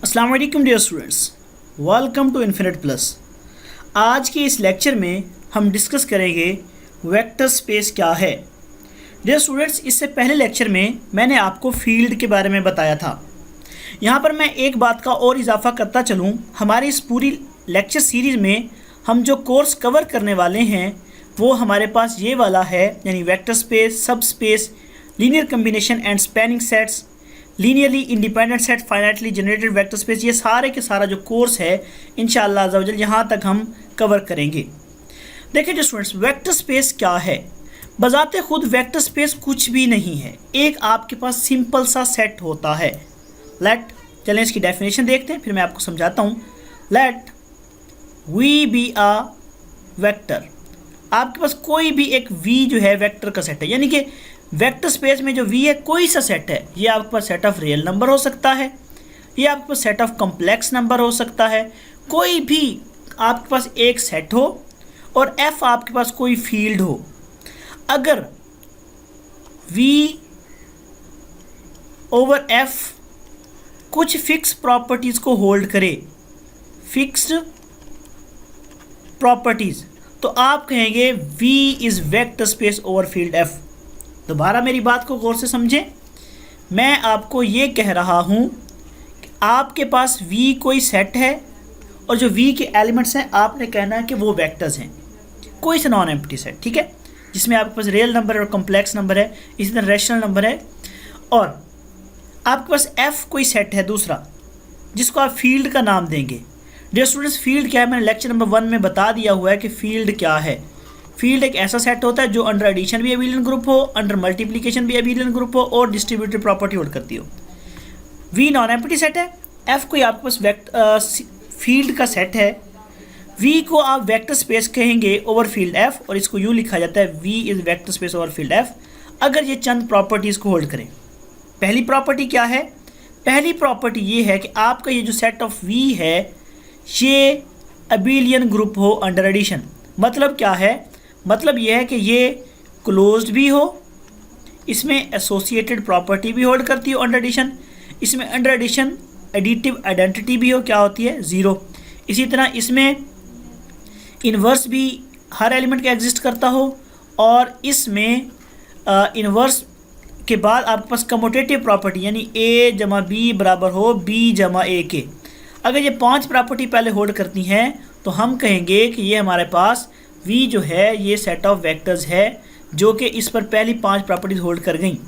अस्सलाम वालेकुम dear students, welcome to Infinite Plus. आज के इस लेक्चर में हम डिस्कस करेंगे वेक्टर स्पेस क्या है। डियर स्टूडेंट्स, इससे पहले लेक्चर में मैंने आपको फील्ड के बारे में बताया था। यहाँ पर मैं एक बात का और इजाफा करता चलूँ, हमारी इस पूरी लेक्चर सीरीज़ में हम जो कोर्स कवर करने वाले हैं वो हमारे पास ये वाला है, यानी वेक्टर स्पेस, सब space, linear combination and spanning sets, linearly independent set, finitely generated vector space. ये सारे के सारा जो कोर्स है इंशाअल्लाह अज़्ज़ा वजल यहाँ तक हम कवर करेंगे। देखिए जो स्टूडेंट्स, वेक्टर स्पेस क्या है? बजाते खुद वेक्टर स्पेस कुछ भी नहीं है, एक आपके पास सिंपल सा सेट होता है। चलें इसकी डेफिनेशन देखते हैं, फिर मैं आपको समझाता हूँ। Let V be a vector, आपके पास कोई भी एक वी जो है वेक्टर का सेट है, यानी कि वेक्टर स्पेस में जो वी है कोई सा सेट है। ये आपके पास सेट ऑफ रियल नंबर हो सकता है, ये आपके पास सेट ऑफ कॉम्प्लेक्स नंबर हो सकता है, कोई भी आपके पास एक सेट हो और एफ आपके पास कोई फील्ड हो। अगर वी ओवर एफ कुछ फिक्स प्रॉपर्टीज़ को होल्ड करे, फिक्स्ड प्रॉपर्टीज़, तो आप कहेंगे V is vector space over field F. दोबारा मेरी बात को गौर से समझें, मैं आपको ये कह रहा हूँ कि आपके पास वी कोई सेट है और जो वी के एलिमेंट्स हैं आपने कहना है कि वो वेक्टर्स हैं, कोई सा नॉन एम्प्टी सेट, ठीक है, जिसमें आपके पास रियल नंबर है और कॉम्प्लेक्स नंबर है, इसी तरह रैशनल नंबर है, और आपके पास एफ कोई सेट है दूसरा जिसको आप फील्ड का नाम देंगे। डियर स्टूडेंट्स, फील्ड क्या है? मैंने लेक्चर नंबर 1 में बता दिया हुआ है कि फील्ड क्या है। फील्ड एक ऐसा सेट होता है जो अंडर एडिशन भी एबिलियन ग्रुप हो, अंडर मल्टीप्लिकेशन भी एबिलियन ग्रुप हो और डिस्ट्रीब्यूटिव प्रॉपर्टी होल्ड करती हो। वी नॉन एम्प्टी सेट है, एफ कोई आपके पास फील्ड का सेट है, वी को आप वेक्टर स्पेस कहेंगे ओवर फील्ड एफ, और इसको यूँ लिखा जाता है V is vector space over field F अगर ये चंद प्रॉपर्टीज़ को होल्ड करें। पहली प्रॉपर्टी क्या है? पहली प्रॉपर्टी ये है कि आपका ये जो सेट ऑफ वी है ये एबिलियन ग्रुप हो अंडर एडिशन। मतलब क्या है? मतलब यह है कि ये क्लोज्ड भी हो, इसमें एसोसिएटेड प्रॉपर्टी भी होल्ड करती हो अंडर एडिशन, इसमें अंडर एडिशन एडिटिव आइडेंटिटी भी हो, क्या होती है? ज़ीरो। इसी तरह इसमें इन्वर्स भी हर एलिमेंट का एग्जिस्ट करता हो, और इसमें इन्वर्स के बाद आपके पास कम्यूटेटिव प्रॉपर्टी यानी ए जमा बी बराबर हो बी जमा ए के। अगर ये 5 प्रॉपर्टी पहले होल्ड करती हैं तो हम कहेंगे कि ये हमारे पास वी जो है ये सेट ऑफ वेक्टर्स है जो कि इस पर पहली 5 प्रॉपर्टीज़ होल्ड कर गई,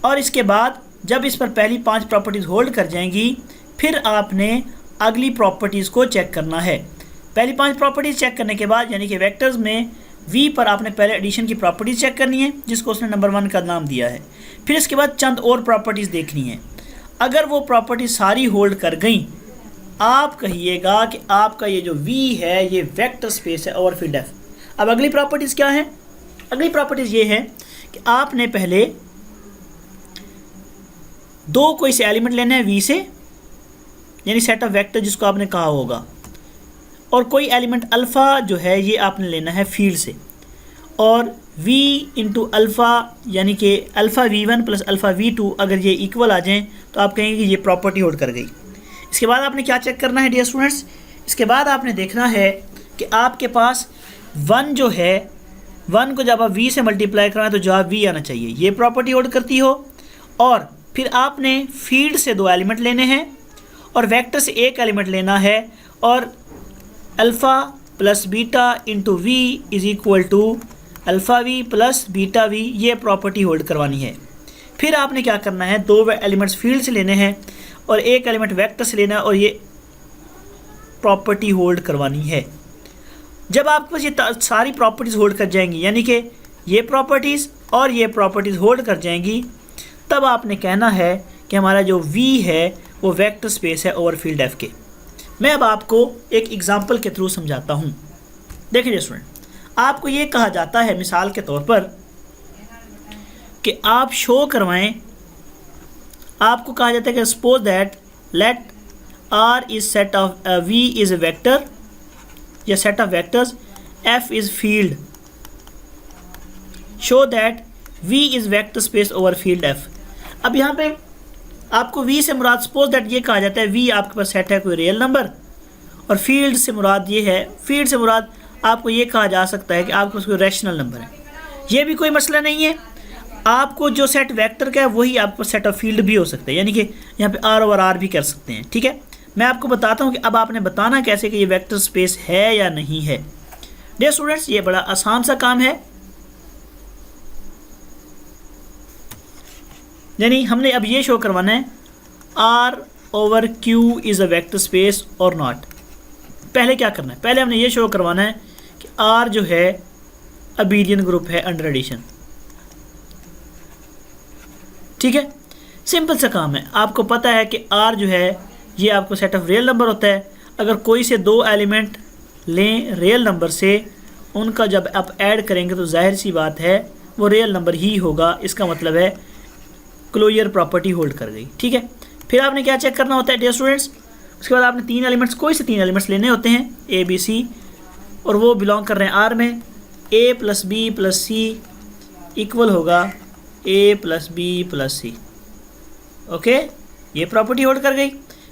और इसके बाद जब इस पर पहली 5 प्रॉपर्टीज़ होल्ड कर जाएंगी फिर आपने अगली प्रॉपर्टीज़ को चेक करना है। पहली 5 प्रॉपर्टीज़ चेक करने के बाद, यानी कि वेक्टर्स में वी पर आपने पहले एडिशन की प्रॉपर्टीज़ चेक करनी है जिसको उसने नंबर 1 का नाम दिया है। फिर इसके बाद चंद और प्रॉपर्टीज़ देखनी है। अगर वो प्रॉपर्टीज़ सारी होल्ड कर गई आप कहिएगा कि आपका ये जो V है ये वेक्टर स्पेस है ओवर फील्ड एफ। अब अगली प्रॉपर्टीज़ क्या है? अगली प्रॉपर्टीज़ ये है कि आपने पहले 2 कोई से एलिमेंट लेने हैं V से, यानी सेट ऑफ वेक्टर जिसको आपने कहा होगा, और कोई एलिमेंट अल्फ़ा जो है ये आपने लेना है फील्ड से, और V इंटू अल्फ़ा यानी कि alpha V1 plus alpha V2 अगर ये इक्वल आ जाएँ तो आप कहेंगे कि ये प्रॉपर्टी होल्ड कर गई। इसके बाद आपने क्या चेक करना है डियर स्टूडेंट्स? इसके बाद आपने देखना है कि आपके पास 1 जो है, 1 को जब आप v से मल्टीप्लाई कराएं तो जवाब v आना चाहिए, ये प्रॉपर्टी होल्ड करती हो। और फिर आपने फील्ड से 2 एलिमेंट लेने हैं और वेक्टर से 1 एलिमेंट लेना है, और alpha plus beta into V is equal to alpha V plus beta V, ये प्रॉपर्टी होल्ड करवानी है। फिर आपने क्या करना है, 2 एलिमेंट्स फील्ड से लेने हैं और 1 एलिमेंट वेक्टर से लेना है और ये प्रॉपर्टी होल्ड करवानी है। जब आपके पास ये सारी प्रॉपर्टीज़ होल्ड कर जाएंगी, यानी कि ये प्रॉपर्टीज़ और ये प्रॉपर्टीज़ होल्ड कर जाएंगी, तब आपने कहना है कि हमारा जो V है वो वेक्टर स्पेस है ओवर फील्ड एफ के। मैं अब आपको एक एग्जांपल के थ्रू समझाता हूँ। देखिए स्टूडेंट, आपको ये कहा जाता है मिसाल के तौर पर कि आप शो करवाएं, आपको कहा जाता है कि suppose that let R is set of V is a vector या set of vectors, F is field, show that V is vector space over field F। अब यहाँ पे आपको वी से मुराद सपोज दैट ये कहा जाता है वी आपके पास सेट है कोई रियल नंबर, और फील्ड से मुराद ये है, फील्ड से मुराद आपको ये कहा जा सकता है कि आपके पास कोई रैशनल नंबर है। ये भी कोई मसला नहीं है। आपको जो सेट वेक्टर का है वही आपको सेट ऑफ फील्ड भी हो सकता है, यानी कि यहाँ पे आर ओवर आर भी कर सकते हैं। ठीक है, मैं आपको बताता हूँ कि अब आपने बताना कैसे कि ये वेक्टर स्पेस है या नहीं है। डियर स्टूडेंट्स, ये बड़ा आसान सा काम है। यानी हमने अब ये शो करवाना है R over Q is a vector space और नॉट। पहले क्या करना है, पहले हमने ये शो करवाना है कि आर जो है अबेलियन ग्रुप है अंडर एडिशन। ठीक है, सिंपल सा काम है। आपको पता है कि आर जो है ये आपको सेट ऑफ रियल नंबर होता है। अगर कोई से दो एलिमेंट लें रियल नंबर से, उनका जब आप ऐड करेंगे तो जाहिर सी बात है वो रियल नंबर ही होगा। इसका मतलब है क्लोजर प्रॉपर्टी होल्ड कर गई। ठीक है, फिर आपने क्या चेक करना होता है डियर स्टूडेंट्स, उसके बाद आपने तीन एलिमेंट्स, कोई से तीन एलिमेंट्स लेने होते हैं ए बी सी, और वो बिलोंग कर रहे हैं आर में। ए प्लस बी प्लस सी इक्वल होगा ए प्लस बी प्लस सी। ओके, ये प्रॉपर्टी होल्ड कर गई।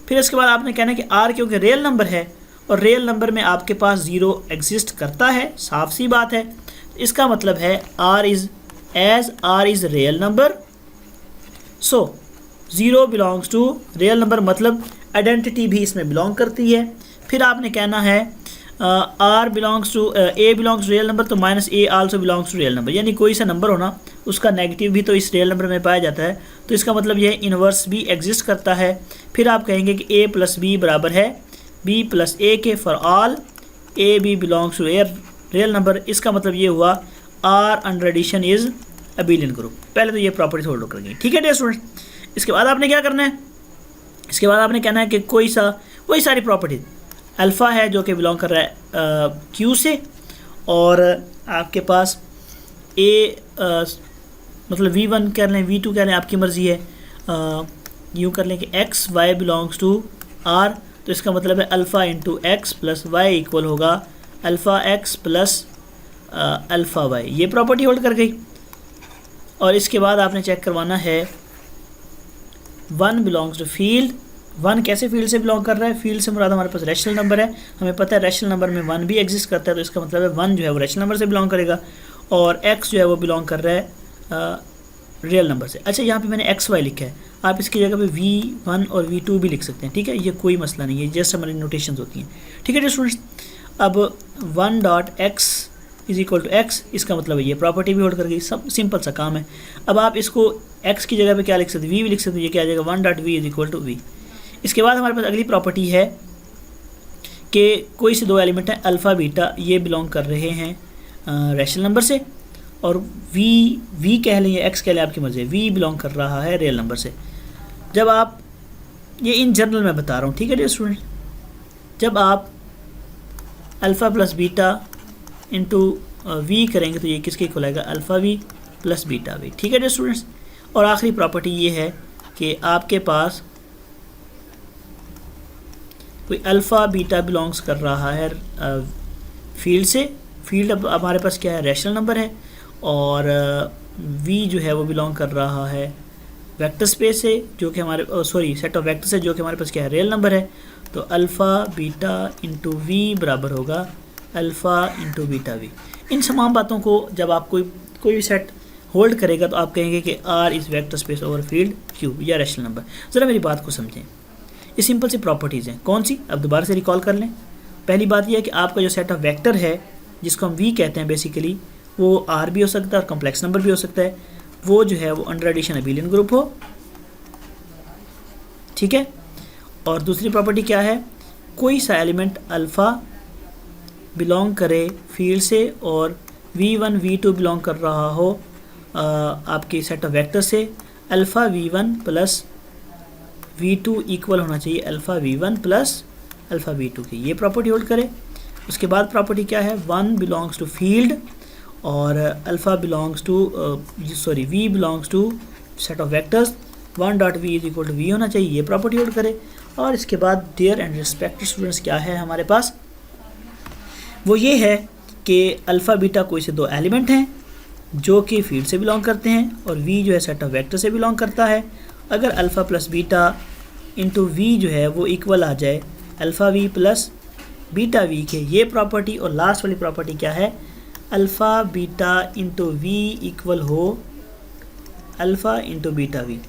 फिर उसके बाद आपने कहना है कि आर क्योंकि रियल नंबर है और रियल नंबर में आपके पास ज़ीरो एग्जिस्ट करता है, साफ सी बात है। इसका मतलब है R is real number, so zero belongs to real number, मतलब आइडेंटिटी भी इसमें बिलोंग करती है। फिर आपने कहना है R belongs to a belongs to real number, तो minus a also belongs to real number, यानी कोई सा नंबर होना उसका नेगेटिव भी तो इस रियल नंबर में पाया जाता है, तो इसका मतलब यह इन्वर्स भी एग्जिस्ट करता है। फिर आप कहेंगे कि ए प्लस बी बराबर है बी प्लस ए के for all A B belongs to a real number. इसका मतलब ये हुआ R under addition is abelian group. पहले तो ये प्रॉपर्टी होल्ड कर गई। ठीक है डियर स्टूडेंट, इसके बाद आपने क्या करना है, इसके बाद आपने कहना है कि कोई सारी प्रॉपर्टी अल्फ़ा है जो कि बिलोंग कर रहा है क्यू से, और आपके पास ए मतलब V1 कर लें, V2 कह लें, आपकी मर्ज़ी है। यूँ कर लें कि x y belongs to R, तो इसका मतलब है alpha into x plus y equal होगा alpha x plus alpha y. ये प्रॉपर्टी होल्ड कर गई। और इसके बाद आपने चेक करवाना है one belongs to field. One कैसे फील्ड से बिलोंग कर रहा है, फील्ड से मुराद हमारे पास रैशनल नंबर है, हमें पता है रैशनल नंबर में वन भी एग्जिस्ट करता है, तो इसका मतलब है वन जो है वो रैशनल नंबर से बिलोंग करेगा, और एक्स जो है वो बिलोंग कर रहा है रियल नंबर से। अच्छा, यहाँ पे मैंने एक्स वाई लिखा है, आप इसकी जगह पे V1 और V2 भी लिख सकते हैं। ठीक है, ये कोई मसला नहीं है, जस्ट हमारी नोटेशंस होती हैं। ठीक है स्टूडेंट्स, अब one dot X is equal to X, इसका मतलब है ये प्रॉपर्टी भी होल्ड कर गई। सब सिंपल सा काम है। अब आप इसको एक्स की जगह पे क्या लिख सकते हैं, वी भी लिख सकते हैं। ये क्या आ जाएगा, one dot V is equal to V. इसके बाद हमारे पास अगली प्रॉपर्टी है कि कोई से दो एलिमेंट हैं अल्फ़ा बीटा, ये बिलोंग कर रहे हैं रैशनल नंबर से, और वी कह लें या एक्स कह लें, आपकी मर्ज़ी है, वी बिलोंग कर रहा है रियल नंबर से। जब आप ये इन जनरल मैं बता रहा हूँ, ठीक है डियर स्टूडेंट, जब आप alpha plus beta into V करेंगे तो ये किसके इक्वल आएगा, alpha V plus beta V. ठीक है डियर स्टूडेंट्स, और आखिरी प्रॉपर्टी ये है कि आपके पास कोई अल्फ़ा बीटा बिलोंग्स कर रहा है फील्ड से। फील्ड अब हमारे पास क्या है, रैशनल नंबर है, और वी जो है वो बिलोंग कर रहा है वेक्टर स्पेस से, जो कि हमारे सेट ऑफ वेक्टर से, जो कि हमारे पास क्या है, रियल नंबर है। तो अल्फ़ा बीटा इंटू वी बराबर होगा अल्फ़ा इंटू बीटा वी। इन तमाम बातों को जब आप कोई भी सेट होल्ड करेगा तो आप कहेंगे कि R is vector space over field Q या रैशनल नंबर। ज़रा मेरी बात को समझें, ये सिंपल सी प्रॉपर्टीज़ हैं। कौन सी, अब दोबारा से रिकॉल कर लें। पहली बात यह है कि आपका जो सेट ऑफ वेक्टर है जिसको हम वी कहते हैं बेसिकली, वो आर भी हो सकता है और कॉम्प्लेक्स नंबर भी हो सकता है, वो जो है वो अंडर एडिशन अबेलियन ग्रुप हो। ठीक है, और दूसरी प्रॉपर्टी क्या है, कोई सा एलिमेंट अल्फ़ा बिलोंग करे फील्ड से और V1 V2 बिलोंग कर रहा हो आपके सेट ऑफ वेक्टर से। Alpha V1 plus V2 equal होना चाहिए alpha V1 plus alpha V2 की, ये प्रॉपर्टी होल्ड करे। उसके बाद प्रॉपर्टी क्या है, वन बिलोंग्स टू फील्ड और alpha belongs to V belongs to set of vectors, one dot V is equal to V होना चाहिए, ये प्रॉपर्टी होल्ड करे। और इसके बाद डियर एंड रिस्पेक्टेड स्टूडेंट्स क्या है हमारे पास, वो ये है कि अल्फ़ा बीटा कोई से दो एलिमेंट हैं जो कि फील्ड से बिलोंग करते हैं, और वी जो है सेट ऑफ वेक्टर से बिलोंग करता है, अगर alpha plus beta into V जो है वो इक्वल आ जाए alpha V plus beta V के, ये प्रॉपर्टी, और लास्ट वाली प्रॉपर्टी क्या है, alpha beta into V equal हो अल्फ़ा इंटू बीटा वी।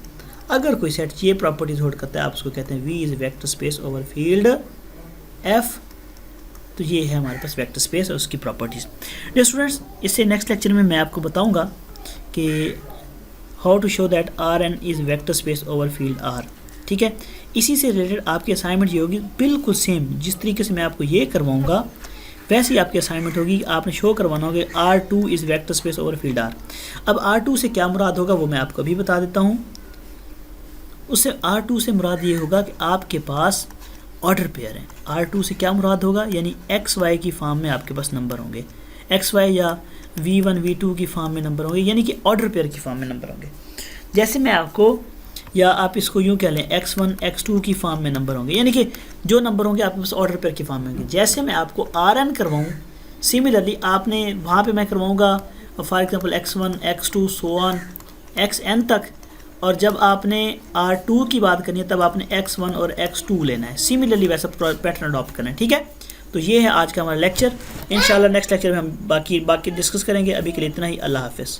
अगर कोई सेट ये प्रॉपर्टीज होल्ड करता है, आप उसको कहते हैं V is vector space over field F. तो ये है हमारे पास वेक्टर स्पेस और उसकी प्रॉपर्टीज़। डियर स्टूडेंट्स, इससे नेक्स्ट लेक्चर में मैं आपको बताऊंगा कि how to show that R N is vector space over field R. ठीक है, इसी से रिलेटेड आपकी असाइनमेंट ये होगी बिल्कुल सेम, जिस तरीके से मैं आपको ये करवाऊंगा वैसे ही आपकी असाइनमेंट होगी। आपने शो करवाना होगा R2 is vector space over field R। अब R2 से क्या मुराद होगा वो मैं आपको अभी बता देता हूँ। उससे R2 से मुराद ये होगा कि आपके पास ऑर्डर पेयर है। R2 से क्या मुराद होगा, यानी एक्स वाई की फॉर्म में आपके पास नंबर होंगे, एक्स वाई या V1 V2 की फॉर्म में नंबर होंगे, यानी कि ऑर्डर पेयर की फॉर्म में नंबर होंगे। जैसे मैं आपको, या आप इसको यूँ कह लें x1 x2 की फॉर्म में नंबर होंगे, यानी कि जो नंबर होंगे आपके पास ऑर्डर पेयर की फॉर्म में होंगे। जैसे मैं आपको Rn करवाऊँ, सिमिलरली आपने वहाँ पे मैं करवाऊँगा for example x1 x2 so on xn तक, और जब आपने R2 की बात करनी है तब आपने x1 और x2 लेना है। सिमिलरली वैसा पैटर्न अडॉप्ट करना है। ठीक है, तो ये है आज का हमारा लेक्चर। इंशाल्लाह नेक्स्ट लेक्चर में हम बाकी डिस्कस करेंगे। अभी के लिए इतना ही। अल्लाह हाफिज़।